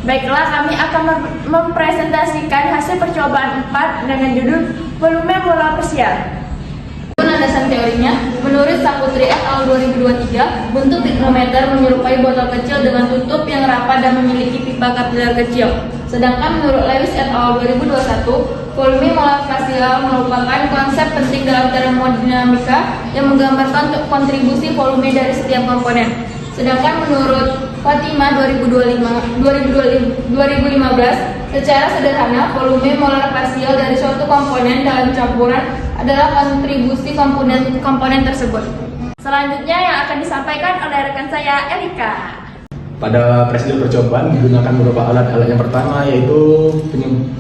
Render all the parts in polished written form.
Baiklah, kami akan mempresentasikan hasil percobaan 4 dengan judul volume molar parsial. Landasan teorinya, menurut Saputri et al. 2023, bentuk piknometer menyerupai botol kecil dengan tutup yang rapat dan memiliki pipa kapiler kecil. Sedangkan menurut Lewis et al. 2021, volume molar parsial merupakan konsep penting dalam termodinamika yang menggambarkan kontribusi volume dari setiap komponen. Sedangkan menurut Fatima 2015, secara sederhana, volume molar parsial dari suatu komponen dalam campuran adalah kontribusi komponen tersebut. Selanjutnya yang akan disampaikan oleh rekan saya, Erika. Pada prosedur percobaan digunakan beberapa alat-alat. Yang pertama yaitu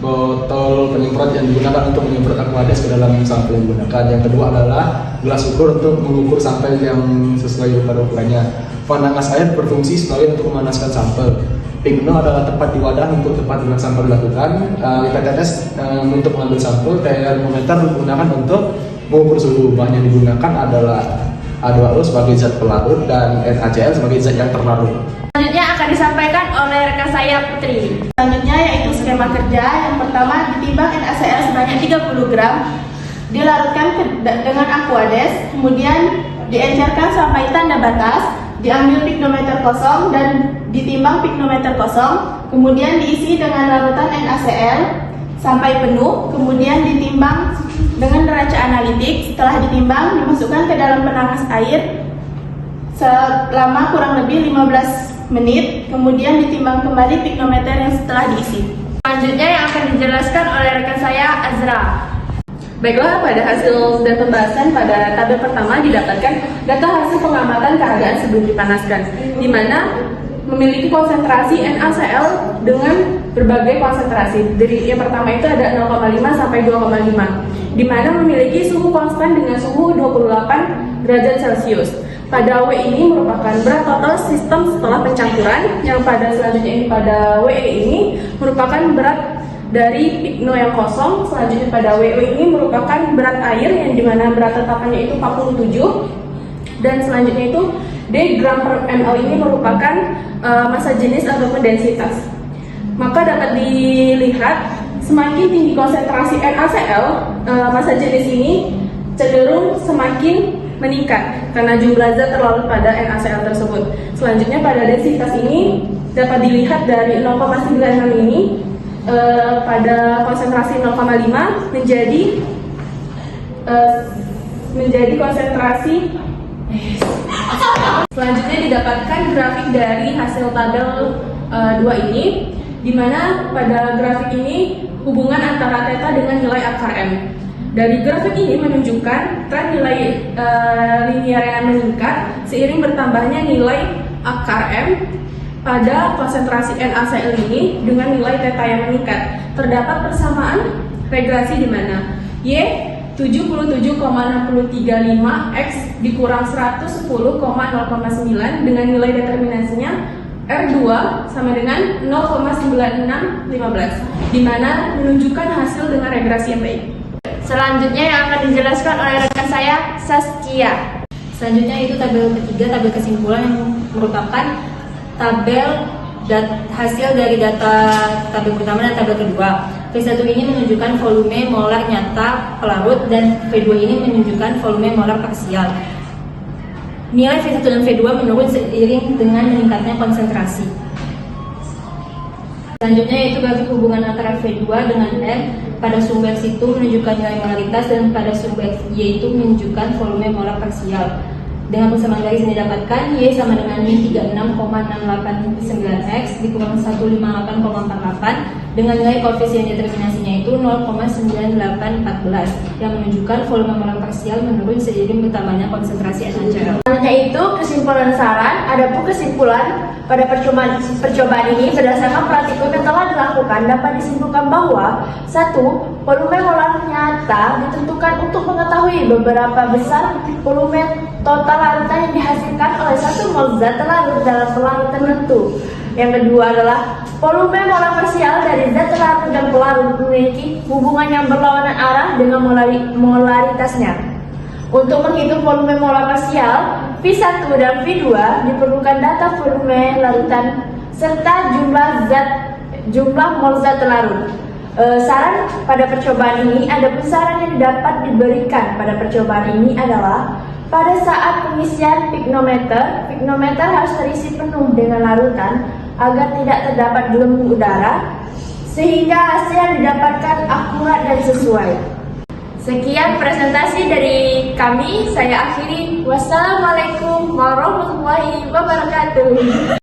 botol penyemprot yang digunakan untuk menyemprot Aquades ke dalam sampel yang digunakan. Yang kedua adalah gelas ukur untuk mengukur sampel yang sesuai pada ukurannya. Penanas air berfungsi sebagai untuk memanaskan sampel. Pigno adalah tempat di wadah untuk tempat dengan sampel dilakukan. PTTS untuk mengambil sampel. Termometer digunakan untuk mengukur suhu. Bahan yang digunakan adalah H2O sebagai zat pelarut dan NaCl sebagai zat yang terlarut. Selanjutnya akan disampaikan oleh rekan saya, Putri. Selanjutnya yaitu skema kerja. Yang pertama, ditimbang NaCl sebanyak 30 gram, dilarutkan dengan Aquades, kemudian diencerkan sampai tanda batas, diambil piknometer kosong dan ditimbang piknometer kosong, kemudian diisi dengan larutan NaCl sampai penuh, kemudian ditimbang dengan neraca analitik. Setelah ditimbang, dimasukkan ke dalam penanas air selama kurang lebih 15 menit, kemudian ditimbang kembali piknometer yang setelah diisi. Selanjutnya yang akan dijelaskan oleh rekan saya, Azra. Baiklah, pada hasil dan pembahasan pada tabel pertama didapatkan data hasil pengamatan keadaan sebelum dipanaskan, di mana memiliki konsentrasi NaCl dengan berbagai konsentrasi. Dari yang pertama itu ada 0,5 sampai 2,5, di mana memiliki suhu konstan dengan suhu 28 derajat Celcius. Pada W ini merupakan berat total sistem setelah pencampuran, yang pada selanjutnya ini pada WE ini merupakan berat dari pikno yang kosong. Selanjutnya pada WO ini merupakan berat air yang dimana berat tetapannya itu 47, dan selanjutnya itu D gram per ml ini merupakan massa jenis ataupun densitas. Maka dapat dilihat semakin tinggi konsentrasi NaCl, massa jenis ini cenderung semakin meningkat karena jumlah zat terlarut pada NaCl tersebut. Selanjutnya pada densitas ini dapat dilihat dari 0,96 ini pada konsentrasi 0,5 menjadi konsentrasi. Selanjutnya didapatkan grafik dari hasil tabel 2 ini, di mana pada grafik ini hubungan antara theta dengan nilai akar M. Dari grafik ini menunjukkan tren nilai linear yang meningkat seiring bertambahnya nilai akar M pada konsentrasi NaCl ini dengan nilai theta yang meningkat. Terdapat persamaan regresi di mana Y 77,6335 X dikurang 110,09 dengan nilai determinasinya R2 sama dengan 0,9615, di mana menunjukkan hasil dengan regresi yang baik. Selanjutnya yang akan dijelaskan oleh rekan saya, Saskia. Selanjutnya itu tabel ketiga, tabel kesimpulan yang merupakan tabel hasil dari data tabel pertama dan tabel kedua. V1 ini menunjukkan volume molar nyata pelarut dan V2 ini menunjukkan volume molar parsial. Nilai V1 dan V2 menurun seiring dengan meningkatnya konsentrasi. Selanjutnya yaitu grafik hubungan antara V2 dengan R. Pada sumber X itu menunjukkan nilai molaritas dan pada sumber Y itu menunjukkan volume molar parsial. Dengan persamaan garis yang didapatkan, Y sama dengan min 36,689 X dikurang 158,48 dengan nilai koefisien determinasinya itu 0,9814 yang menunjukkan volume molar parsial menurun seiring bertambahnya konsentrasi NaCl. Selanjutnya itu kesimpulan saran. Adapun kesimpulan pada percobaan ini berdasarkan praktikum yang telah dilakukan dapat disimpulkan bahwa 1. Volume molar nyata ditentukan untuk mengetahui beberapa besar volume total larutan yang dihasilkan oleh 1 mol zat terlarut dalam pelarut tertentu. Yang kedua adalah volume molar parsial dari zat terlarut dan pelarut memiliki hubungan yang berlawanan arah dengan molaritasnya. Untuk menghitung volume molar parsial V1 dan V2 diperlukan data volume larutan serta jumlah zat jumlah mol zat larut. Saran pada percobaan ini, ada saran yang dapat diberikan pada percobaan ini adalah pada saat pengisian pignometer harus terisi penuh dengan larutan agar tidak terdapat gelembung udara sehingga hasil yang didapatkan akurat dan sesuai. Sekian presentasi dari kami, saya akhiri. Wassalamualaikum warahmatullahi wabarakatuh.